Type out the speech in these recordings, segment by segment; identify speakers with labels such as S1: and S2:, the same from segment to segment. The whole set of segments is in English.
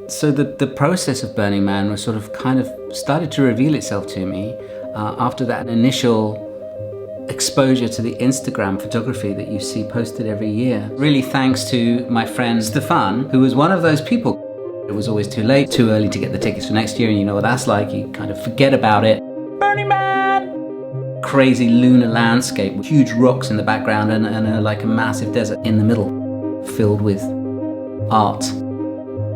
S1: So the process of Burning Man was sort of kind of started to reveal itself to me after that initial exposure to the Instagram photography that you see posted every year. Really thanks to my friend Stefan, who was one of those people. It was always too late, too early to get the tickets for next year, and you know what that's like, you kind of forget about it. Burning Man! Crazy lunar landscape with huge rocks in the background and like a massive desert in the middle, filled with art.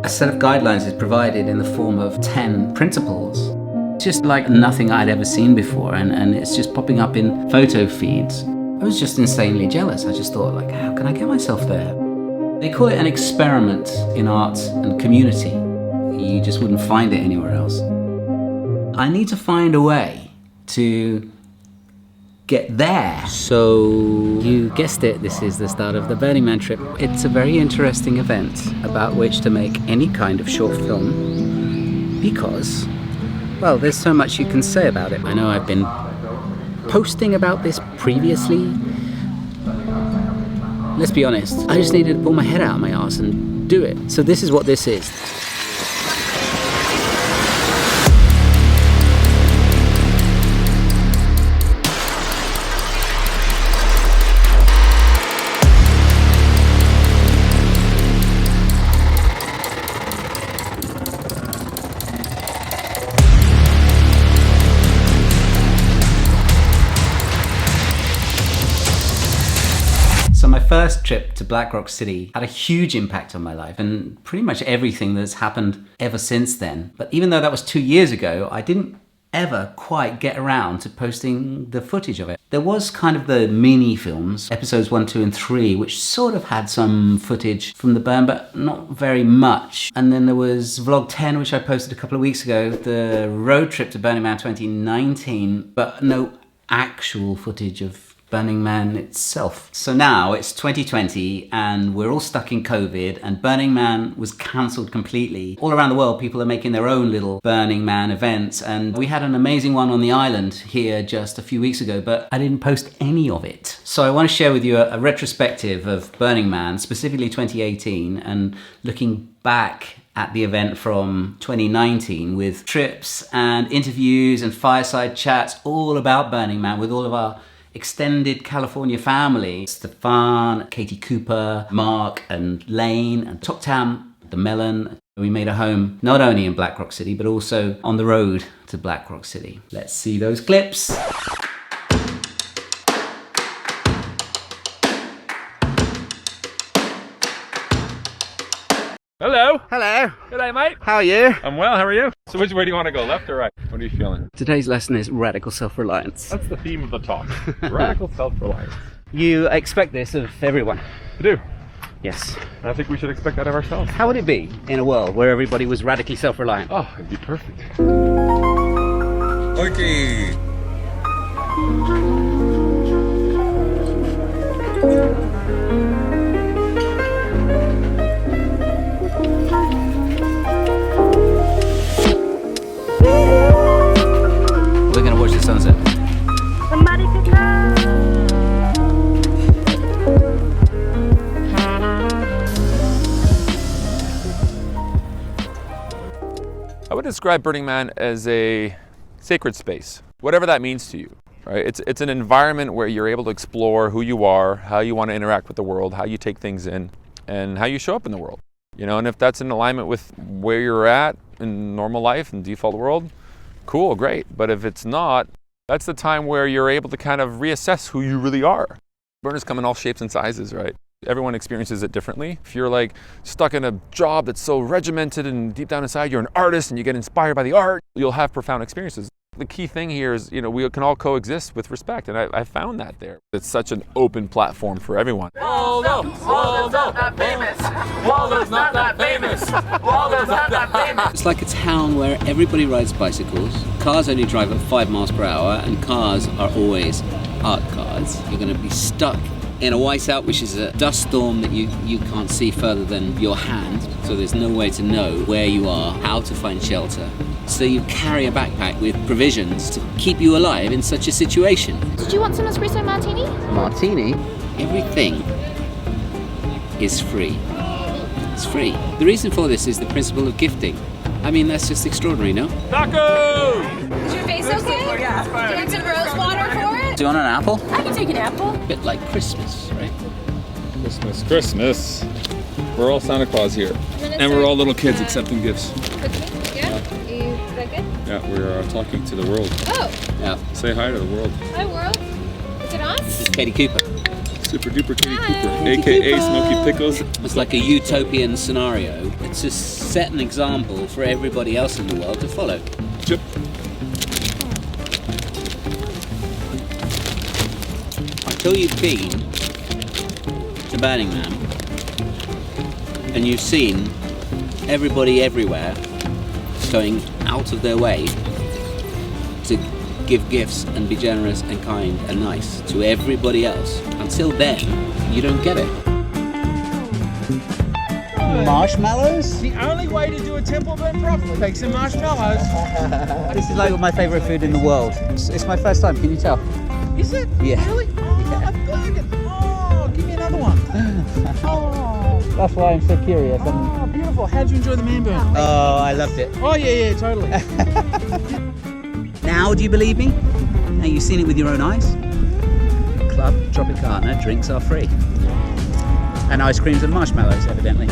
S1: A set of guidelines is provided in the form of 10 principles. Just like nothing I'd ever seen before, and it's just popping up in photo feeds. I was just insanely jealous. I just thought, like, how can I get myself there? They call it an experiment in art and community. You just wouldn't find it anywhere else. I need to find a way to get there. So, you guessed it, this is the start of the Burning Man trip. It's a very interesting event about which to make any kind of short film because, well, there's so much you can say about it. I know I've been posting about this previously. Let's be honest, I just needed to pull my head out of my arse and do it. So this is what this is. So my first trip to Black Rock City had a huge impact on my life and pretty much everything that's happened ever since then. But even though that was 2 years ago, I didn't ever quite get around to posting the footage of it. There was kind of the mini films, episodes 1, 2 and 3, which sort of had some footage from the burn, but not very much. And then there was vlog 10, which I posted a couple of weeks ago, the road trip to Burning Man 2019, but no actual footage of Burning Man itself. So now it's 2020 and we're all stuck in COVID and Burning Man was cancelled completely. All around the world people are making their own little Burning Man events, and we had an amazing one on the island here just a few weeks ago, but I didn't post any of it. So I want to share with you a retrospective of Burning Man, specifically 2018, and looking back at the event from 2019 with trips and interviews and fireside chats all about Burning Man with all of our extended California family. Stefan, Katie Cooper, Mark and Lane and Tok Tam, the Melon. We made a home not only in Black Rock City but also on the road to Black Rock City. Let's see those clips.
S2: Hello.
S3: Hello.
S2: G'day, mate.
S3: How are you?
S2: I'm well, how are you? So which way do you want to go, left or right? What are you feeling?
S1: Today's lesson is radical self-reliance.
S2: That's the theme of the talk. Radical self-reliance.
S1: You expect this of everyone.
S2: I do.
S1: Yes.
S2: And I think we should expect that of ourselves.
S1: How would it be in a world where everybody was radically self-reliant?
S2: Oh, it'd be perfect.
S4: Okay.
S1: We're gonna watch the sunset.
S5: Somebody could come.
S2: I would describe Burning Man as a sacred space, whatever that means to you. Right? It's an environment where you're able to explore who you are, how you want to interact with the world, how you take things in, and how you show up in the world. You know, and if that's in alignment with where you're at in normal life and default world, cool, great. But if it's not, that's the time where you're able to kind of reassess who you really are. Burners come in all shapes and sizes, right? Everyone experiences it differently. If you're like stuck in a job that's so regimented and deep down inside you're an artist and you get inspired by the art, you'll have profound experiences. The key thing here is, you know, we can all coexist with respect, and I found that there. It's such an open platform for everyone.
S6: Waldo's not that famous. Waldo's not that famous. Waldo's not that famous.
S1: It's like a town where everybody rides bicycles, cars only drive at 5 miles per hour, and cars are always art cars. You're going to be stuck in a whiteout, which is a dust storm that you can't see further than your hand, so there's no way to know where you are, how to find shelter. So you carry a backpack with provisions to keep you alive in such a situation.
S5: Did you want some espresso martini?
S1: Martini, everything is free. It's free. The reason for this is the principle of gifting. I mean, that's just extraordinary, no?
S2: Taco!
S5: Is your face okay? Yeah, it's fine. Do you want some rose water for it?
S1: Do you want an apple?
S5: I can take an apple.
S1: A bit like Christmas, right?
S2: Christmas, Christmas. We're all Santa Claus here. And we're all little kids accepting gifts.
S5: Yeah? Is that good?
S2: Yeah, we're talking to the world.
S5: Oh,
S1: Yeah.
S2: Say hi to the world.
S5: hi world. Is it on?
S1: This is Katie Cooper.
S2: Super duper Kitty
S5: Hi.
S2: Cooper, aka Smokey Pickles.
S1: It's like a utopian scenario. It's to set an example for everybody else in the world to follow.
S2: Chip.
S1: Until you've been to Burning Man and you've seen everybody everywhere going out of their way to give gifts and be generous and kind and nice to everybody else. Until then, you don't get it. Marshmallows?
S3: The only way to do a temple burn properly, take some marshmallows.
S1: This is like my favourite food in the world. It's my first time, can you tell?
S3: Is it?
S1: Yeah.
S3: Really? Oh, a burger. Oh, give me another one. Oh,
S1: That's why I'm so curious.
S3: oh, beautiful. How'd you enjoy the man burn?
S1: Oh, I loved it.
S3: Oh, yeah, totally.
S1: Now, do you believe me? Now you've seen it with your own eyes. Club Tropicana drinks are free. And ice creams and marshmallows, evidently.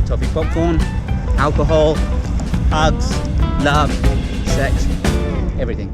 S1: Toffee popcorn, alcohol, hugs, love, sex, everything.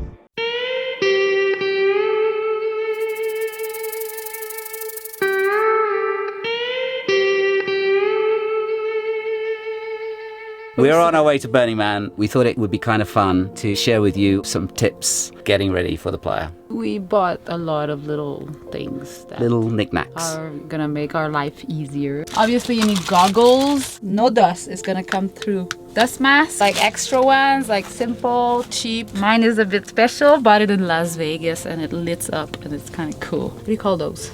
S1: We're on our way to Burning Man. We thought it would be kind of fun to share with you some tips getting ready for the playa.
S4: We bought a lot of little things that
S1: Little knickknacks.
S4: are gonna make our life easier. Obviously, you need goggles. No dust is gonna come through. Dust masks, like extra ones, like simple, cheap. Mine is a bit special. Bought it in Las Vegas and it lights up and it's kind of cool. What do you call those?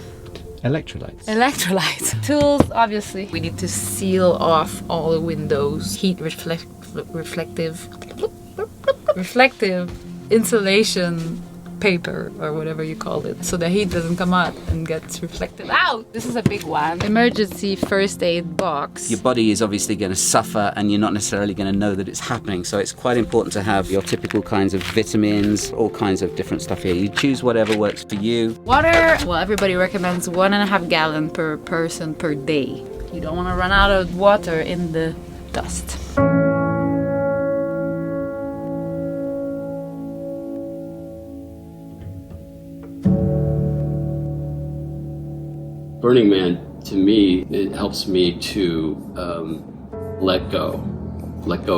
S1: Electrolytes.
S4: Electrolytes. Tools, obviously. We need to seal off all the windows. Heat reflective insulation paper or whatever you call it, so the heat doesn't come out and gets reflected out. This is a big one. Emergency first aid box.
S1: Your body is obviously going to suffer and you're not necessarily going to know that it's happening. So it's quite important to have your typical kinds of vitamins, all kinds of different stuff here. You choose whatever works for you.
S4: Water. Well, everybody recommends 1.5 gallon per person per day. You don't want to run out of water in the dust.
S7: Burning Man, to me, it helps me to let go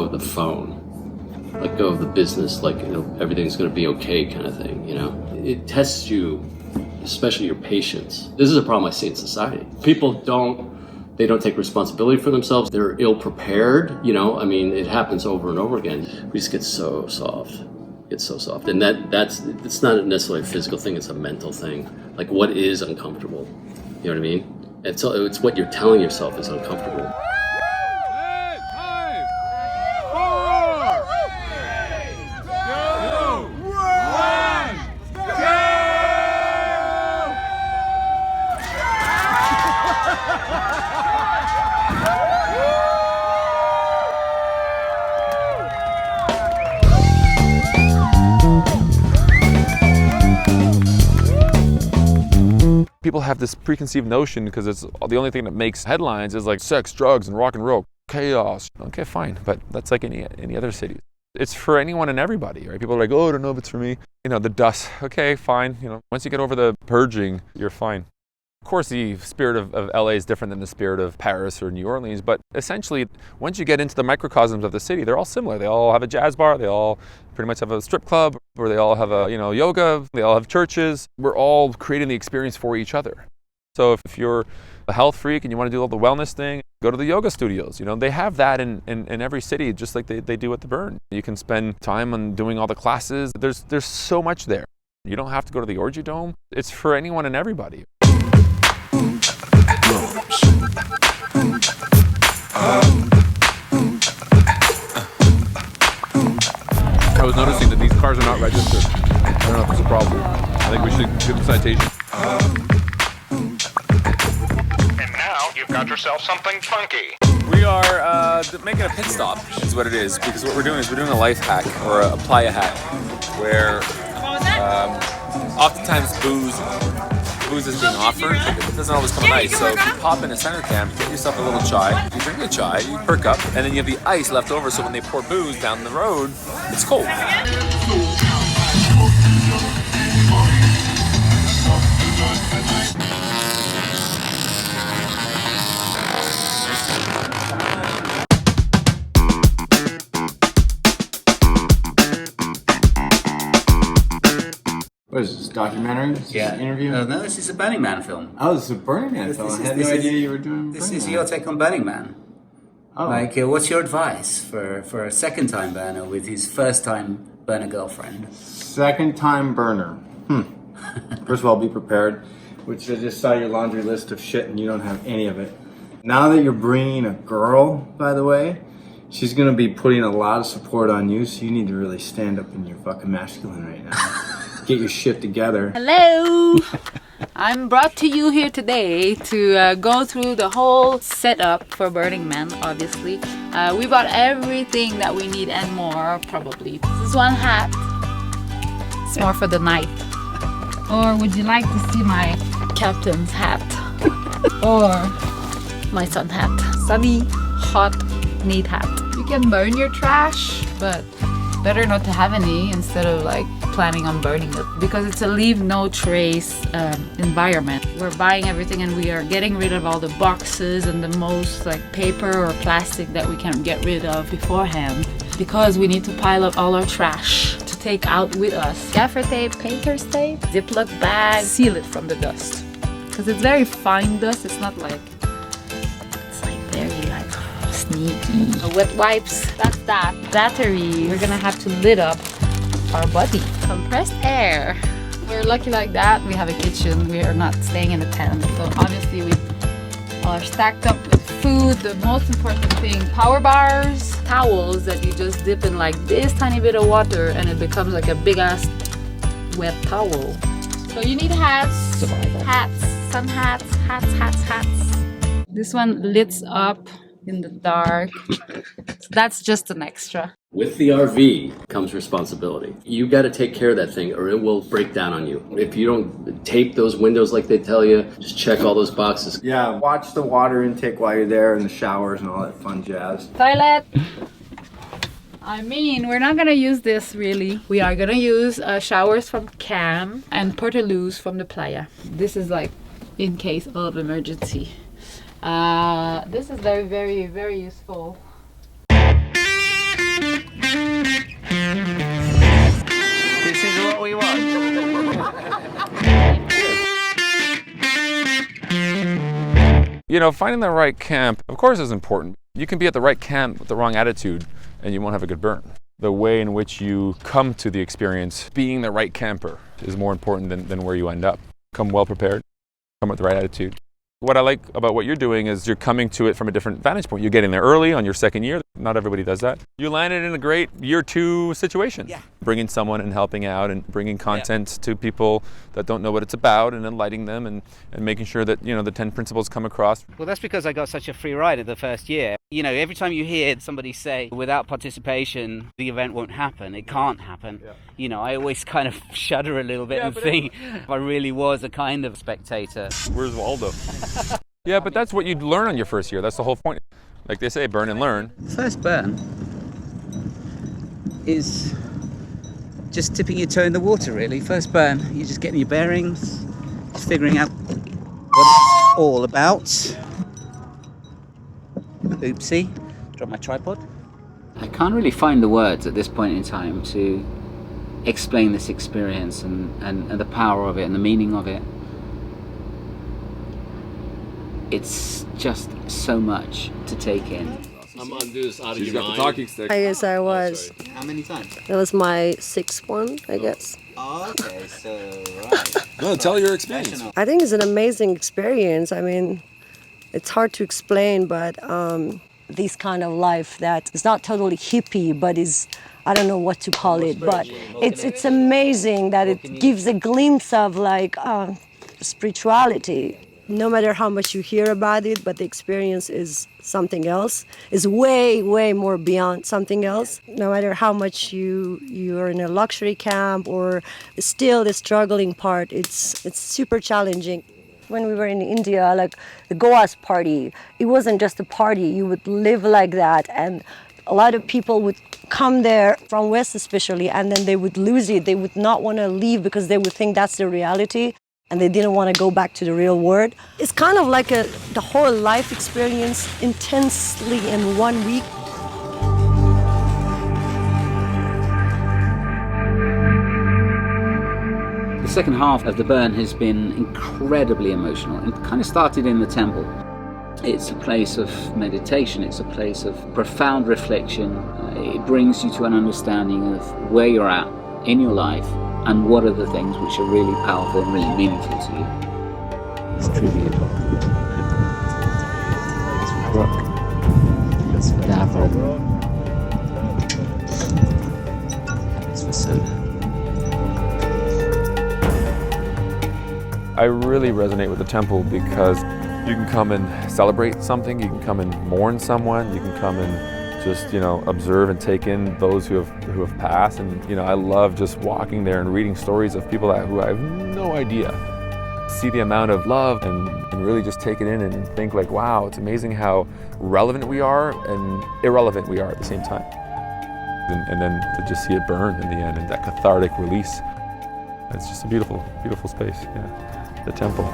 S7: of the phone, let go of the business, like, you know, everything's going to be okay kind of thing, you know. It tests you, especially your patience. This is a problem I see in society. People don't take responsibility for themselves. They're ill prepared, you know. I mean, it happens over and over again. We just get so soft. It's so soft, and it's not necessarily a physical thing. It's a mental thing. Like, what is uncomfortable? You know what I mean? It's what you're telling yourself is uncomfortable.
S2: 5, 4, 3, 2, 1, go! People have this preconceived notion because it's the only thing that makes headlines is like sex, drugs, and rock and roll, chaos. Okay, fine, but that's like any other city. It's for anyone and everybody, right? People are like, oh, I don't know if it's for me. You know, the dust. Okay, fine. You know, once you get over the purging, you're fine. Of course, the spirit of LA is different than the spirit of Paris or New Orleans, but essentially, once you get into the microcosms of the city, they're all similar. They all have a jazz bar, they all pretty much have a strip club, or they all have a, you know, yoga, they all have churches. We're all creating the experience for each other. So if you're a health freak and you want to do all the wellness thing, go to the yoga studios. You know, they have that in every city, just like they do at the Burn. You can spend time on doing all the classes. There's so much there. You don't have to go to the Orgy Dome. It's for anyone and everybody. I was noticing that these cars are not registered. I don't know if it's a problem. I think we should give them a citation.
S8: And now, You've got yourself something funky.
S2: We are making a pit stop, is what it is, because what we're doing is we're doing a life hack, or a playa hack, where oftentimes booze is being offered, but it doesn't always come on ice. So if you pop in a center camp, get yourself a little chai, you drink the chai, you perk up, and then you have the ice left over, so when they pour booze down the road, it's cold.
S9: What is this, documentary? Is this an interview?
S1: No, this is a Burning Man film.
S9: Oh, this is a Burning Man film. I had no idea you were doing
S1: This
S9: Burning
S1: is
S9: Man.
S1: your take on Burning Man.
S9: Oh.
S1: Like, what's your advice for a second-time burner with his first-time burner girlfriend?
S9: Second-time burner. First of all, be prepared, which I just saw your laundry list of shit and you don't have any of it. Now that you're bringing a girl, by the way, she's going to be putting a lot of support on you, so you need to really stand up in your fucking masculine right now. Get your shit together.
S4: Hello! I'm brought to you here today to go through the whole setup for Burning Man, obviously. We bought everything that we need and more, probably. This is one hat. It's more for the night. Or would you like to see my captain's hat? Or my sun hat. Sunny, hot, neat hat. You can burn your trash, but better not to have any instead of like planning on burning it, because it's a leave no trace environment. We're buying everything and we are getting rid of all the boxes and the most like paper or plastic that we can get rid of beforehand, because we need to pile up all our trash to take out with us. Gaffer tape, painter's tape, Ziploc bag, seal it from the dust, because it's very fine dust. It's not like, it's like very like sneaky. Wet wipes, that's that. Battery, we're gonna have to lit up our body. Compressed air. We're lucky like that. We have a kitchen. We are not staying in a tent. So obviously we are stacked up with food. The most important thing, power bars, towels that you just dip in like this tiny bit of water and it becomes like a big ass wet towel. So you need hats, hats, sun hats, hats. This one lights up in the dark. So that's just an extra.
S7: With the RV comes responsibility. You got to take care of that thing or it will break down on you. If you don't tape those windows like they tell you, just check all those boxes.
S9: Yeah, watch the water intake while you're there and the showers and all that fun jazz.
S4: Toilet. I mean, we're not gonna use this really. We are gonna use showers from Cam and portaloos from the playa. This is like in case of emergency. This is very, very, very useful.
S1: This is what we want.
S2: You know, finding the right camp, of course, is important. You can be at the right camp with the wrong attitude and you won't have a good burn. The way in which you come to the experience, being the right camper, is more important than where you end up. Come well prepared, come with the right attitude. What I like about what you're doing is you're coming to it from a different vantage point. You're getting there early on your second year. Not everybody does that. You landed in a great year 2 situation.
S3: Yeah.
S2: Bringing someone and helping out and bringing content to people that don't know what it's about and enlightening them and making sure that, you know, the 10 principles come across.
S10: Well, that's because I got such a free ride at the first year. You know, every time you hear somebody say, without participation, the event won't happen, it can't happen. Yeah. You know, I always kind of shudder a little bit and think if I really was a kind of spectator.
S2: Where's Waldo? Yeah, but that's what you'd learn on your first year. That's the whole point. Like they say, burn and learn.
S11: First burn is just tipping your toe in the water, really. First burn, you're just getting your bearings, just figuring out what it's all about. Oopsie, drop my tripod.
S1: I can't really find the words at this point in time to explain this experience and the power of it and the meaning of it. It's just so much to take in.
S7: I'm gonna do this out of
S2: She's
S7: your
S2: got
S7: mind.
S2: the talking stick.
S12: I guess I was.
S1: How many times?
S12: That was my 6th one, I guess.
S1: Oh, okay, so right.
S2: No, tell your experience.
S12: I think it's an amazing experience. I mean, it's hard to explain, but this kind of life that is not totally hippie, but is, I don't know what to call it, but it's amazing that it gives a glimpse of like spirituality. no matter how much you hear about it, but the experience is something else. It's way, way more beyond something else. No matter how much you're in a luxury camp, or still the struggling part, it's super challenging. When we were in India, like the Goa's party, it wasn't just a party. You would live like that, and a lot of people would come there from West especially, and then they would lose it. They would not want to leave because they would think that's the reality, and they didn't want to go back to the real world. It's kind of like the whole life experience intensely in 1 week.
S1: The second half of the burn has been incredibly emotional. It kind of started in the temple. It's a place of meditation, it's a place of profound reflection. It brings you to an understanding of where you're at in your life and what are the things which are really powerful and really meaningful to you.
S11: It's truly a rock. That's the apple. It's the soda.
S2: I really resonate with the temple because you can come and celebrate something, you can come and mourn someone, you can come and just, observe and take in those who have passed. And, I love just walking there and reading stories of people who I have no idea. See the amount of love and really just take it in and think like, wow, it's amazing how relevant we are and irrelevant we are at the same time. And then to just see it burn in the end and that cathartic release. It's just a beautiful, beautiful space, yeah, the temple.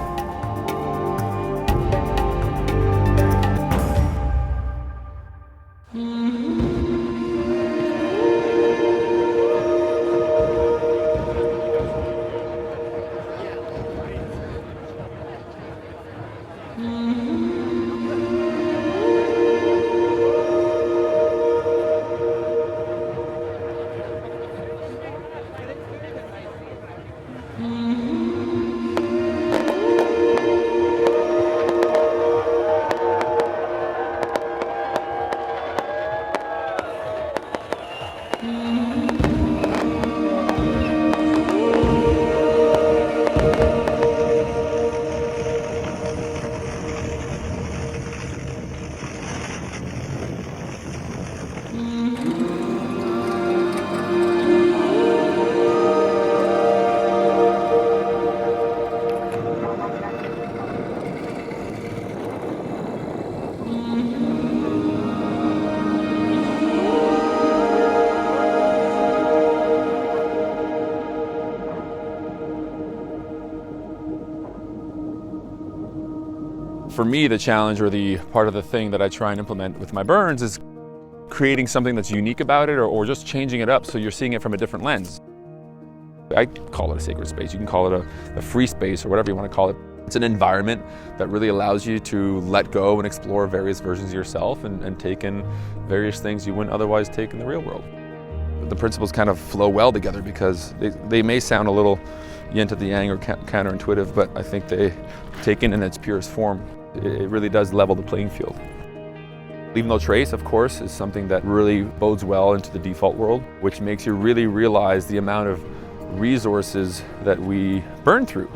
S2: For me, the challenge or the part of the thing that I try and implement with my burns is creating something that's unique about it or just changing it up so you're seeing it from a different lens. I call it a sacred space. You can call it a free space or whatever you want to call it. It's an environment that really allows you to let go and explore various versions of yourself and take in various things you wouldn't otherwise take in the real world. The principles kind of flow well together because they may sound a little yin to the yang or counterintuitive, but I think they, taken in its purest form, it really does level the playing field. Leave no trace, of course, is something that really bodes well into the default world, which makes you really realize the amount of resources that we burn through.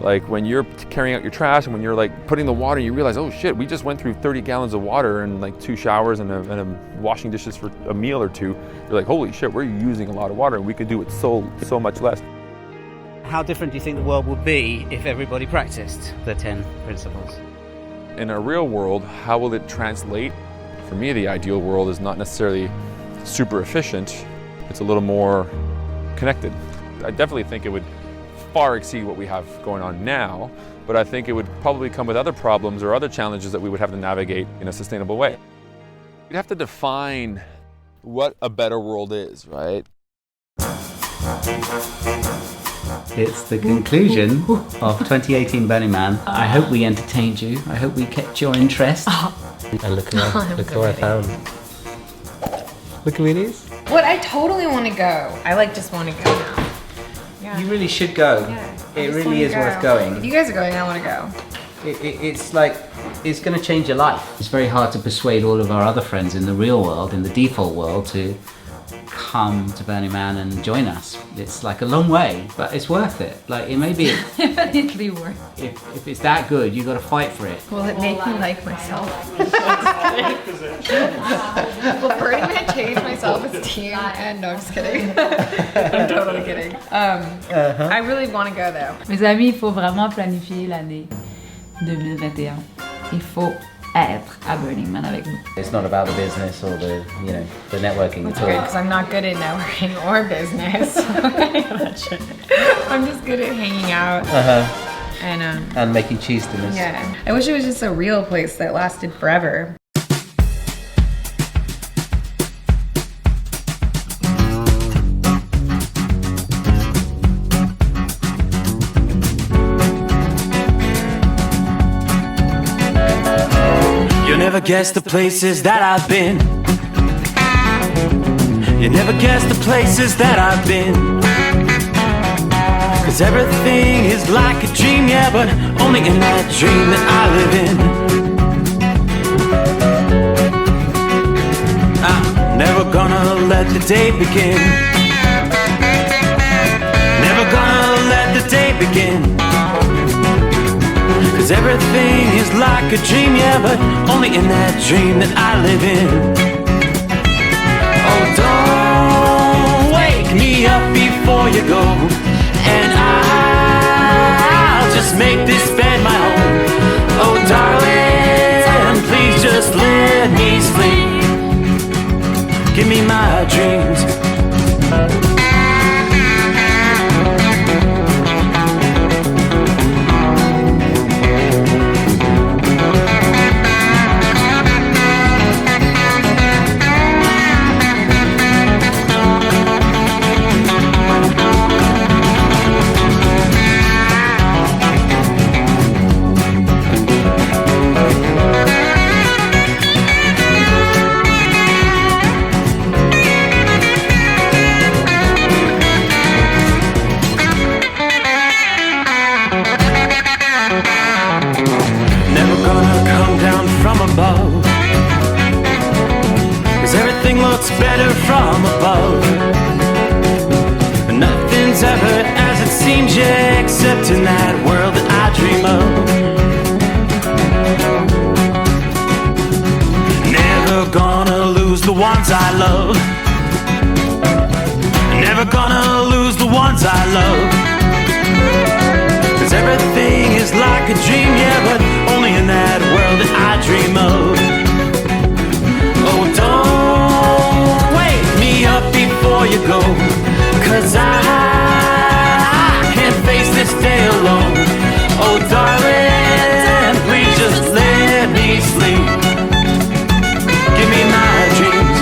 S2: Like when you're carrying out your trash and when you're like putting the water, you realize, oh shit, we just went through 30 gallons of water and like 2 showers and a washing dishes for a meal or two. You're like, holy shit, we're using a lot of water and we could do it so much less.
S10: How different do you think the world would be if everybody practiced the 10 principles?
S2: In a real world, how will it translate? For me, the ideal world is not necessarily super efficient. It's a little more connected. I definitely think it would far exceed what we have going on now, but I think it would probably come with other problems or other challenges that we would have to navigate in a sustainable way. We'd have to define what a better world is, right?
S1: It's the conclusion of 2018 Burning Man. I hope we entertained you. I hope we kept your interest. And look what I found. Look at these.
S5: What? I totally want to go. I just want to go now. Yeah.
S1: You really should go.
S5: Yeah,
S1: it really is worth going.
S5: If you guys are going, I want to go.
S1: It's going to change your life. It's very hard to persuade all of our other friends in the real world, in the default world, to come to Burning Man and join us. It's like a long way, but it's worth it. Like, it may be,
S4: Definitely worth it.
S1: if it's that good, you got to fight for it.
S5: Will it make me like myself? Will Burning Man change my self-esteem? And no, I'm just kidding. I'm totally kidding. I really want to go though.
S4: Mes amis, il faut vraiment planifier l'année 2021. Il faut être à Burning Man avec nous.
S1: It's not about the business or the, you know, the networking
S5: That's
S1: at
S5: good
S1: all.
S5: because I'm not good at networking or business. I'm just good at hanging out.
S1: And making cheese dinners.
S5: Yeah. I wish it was just a real place that lasted forever.
S13: Never guess the places that I've been. You never guess the places that I've been. Cause everything is like a dream, yeah, but only in that dream that I live in. I'm never gonna let the day begin. Never gonna let the day begin. Cause everything is like a dream, yeah, but only in that dream that I live in. Oh, don't wake me up before you go, and I'll just make this bed my home. Oh, darling, please just let me sleep. Give me my dreams. Cause everything looks better from above. Nothing's ever as it seems, yeah, except in that world that I dream of. Never gonna lose the ones I love. Never gonna lose the ones I love. Cause everything is like a dream, yeah, but only in that world that I dream of. Oh, don't wake me up before you go, cause I can't face this day alone. Oh, darling, please just let me sleep. Give me my dreams.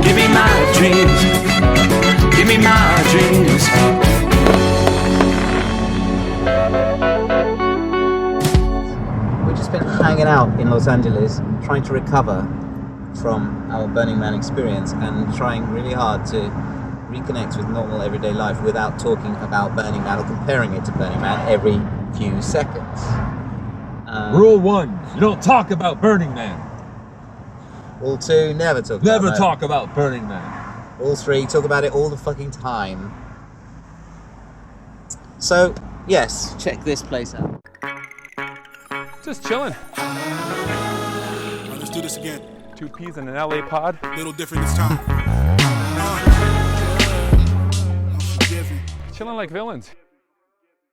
S13: Give me my dreams. Give me my dreams.
S1: We've just been hanging out in Los Angeles, trying to recover from our Burning Man experience and trying really hard to reconnect with normal everyday life without talking about Burning Man or comparing it to Burning Man every few seconds.
S6: Rule 1, you don't talk about Burning Man.
S1: Rule 2, never talk
S6: Never
S1: about
S6: talk about Burning Man.
S1: Rule 3, talk about it all the fucking time. So, yes, check this place out.
S2: Just chilling.
S14: Let's do this again.
S2: 2 peas in an LA pod.
S14: A little different this time.
S2: Chilling like villains.